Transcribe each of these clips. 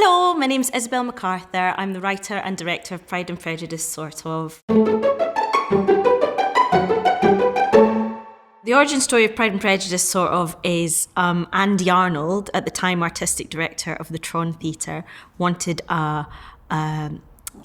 Hello, my name's Isobel McArthur. I'm the writer and director of Pride and Prejudice, sort of. The origin story of Pride and Prejudice, sort of, is Andy Arnold, at the time artistic director of the Tron Theatre, wanted a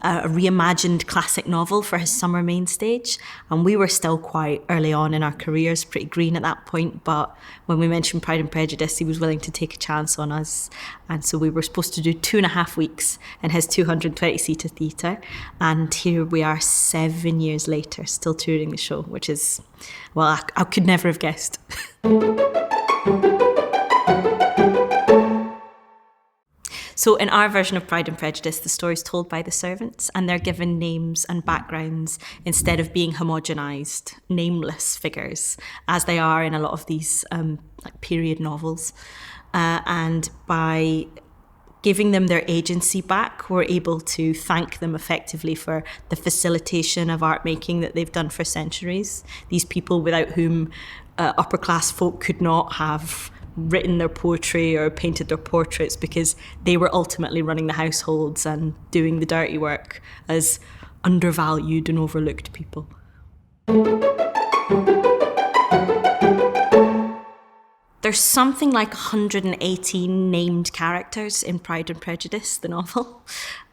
reimagined classic novel for his summer main stage, and we were still quite early on in our careers, pretty green at that point, but when we mentioned Pride and Prejudice, he was willing to take a chance on us, and so we were supposed to do 2.5 weeks in his 220-seater theatre, and here we are 7 years later, still touring the show, which is, well, I could never have guessed. So in our version of Pride and Prejudice, the story's told by the servants, and they're given names and backgrounds instead of being homogenised, nameless figures, as they are in a lot of these period novels. And by giving them their agency back, we're able to thank them effectively for the facilitation of art making that they've done for centuries. These people without whom upper class folk could not have written their poetry or painted their portraits, because they were ultimately running the households and doing the dirty work as undervalued and overlooked people. There's something like 118 named characters in Pride and Prejudice, the novel,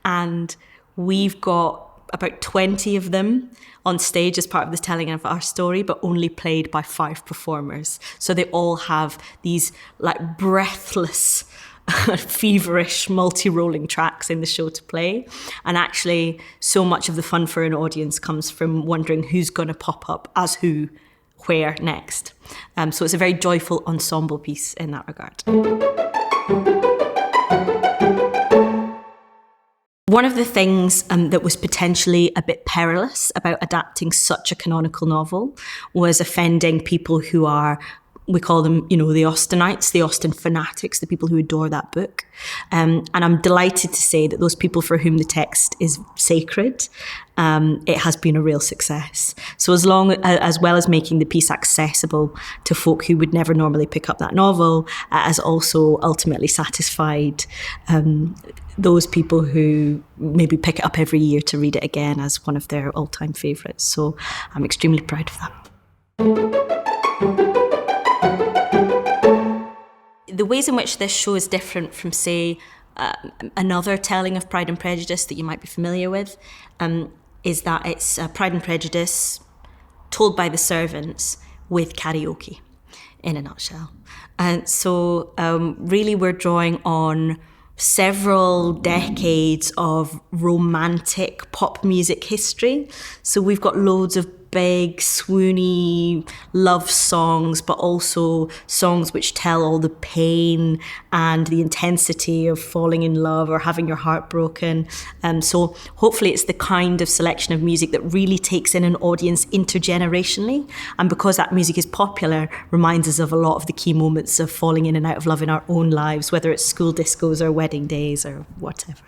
and we've got about 20 of them on stage as part of the telling of our story, but only played by 5 performers. So they all have these like breathless, feverish, multi-rolling tracks in the show to play. And actually, so much of the fun for an audience comes from wondering who's going to pop up as who, where next. So it's a very joyful ensemble piece in that regard. One of the things that was potentially a bit perilous about adapting such a canonical novel was offending people who are, we call them, the Austenites, the Austen fanatics, the people who adore that book. And I'm delighted to say that those people for whom the text is sacred, it has been a real success. So as well as making the piece accessible to folk who would never normally pick up that novel, it has also ultimately satisfied those people who maybe pick it up every year to read it again as one of their all-time favourites. So I'm extremely proud of that. The ways in which this show is different from, say, another telling of Pride and Prejudice that you might be familiar with is that it's Pride and Prejudice told by the servants with karaoke, in a nutshell. And so really we're drawing on several decades of romantic pop music history. So we've got loads of big, swoony love songs, but also songs which tell all the pain and the intensity of falling in love or having your heart broken. So hopefully it's the kind of selection of music that really takes in an audience intergenerationally. And because that music is popular, reminds us of a lot of the key moments of falling in and out of love in our own lives, whether it's school discos or wedding days or whatever.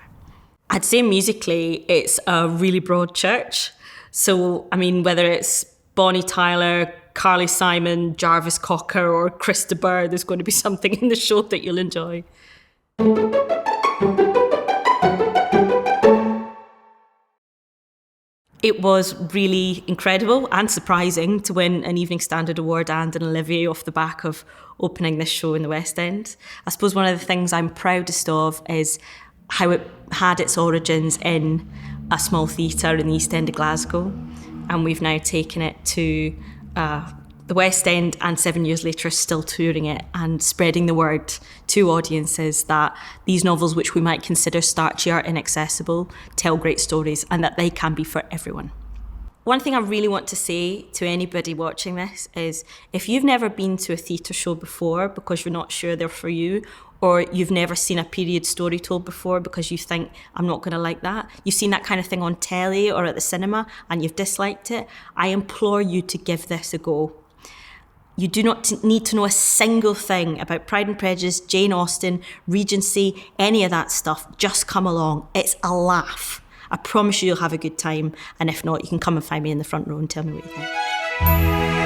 I'd say musically, it's a really broad church. So, I mean, whether it's Bonnie Tyler, Carly Simon, Jarvis Cocker or Chris de Burgh, there's going to be something in the show that you'll enjoy. It was really incredible and surprising to win an Evening Standard Award and an Olivier off the back of opening this show in the West End. I suppose one of the things I'm proudest of is how it had its origins in a small theatre in the East End of Glasgow, and we've now taken it to the West End, and 7 years later still touring it and spreading the word to audiences that these novels, which we might consider starchy or inaccessible, tell great stories and that they can be for everyone. One thing I really want to say to anybody watching this is, if you've never been to a theatre show before because you're not sure they're for you, or you've never seen a period story told before because you think, I'm not going to like that, you've seen that kind of thing on telly or at the cinema and you've disliked it, I implore you to give this a go. You do not need to know a single thing about Pride and Prejudice, Jane Austen, Regency, any of that stuff. Just come along. It's a laugh. I promise you you'll have a good time. And if not, you can come and find me in the front row and tell me what you think.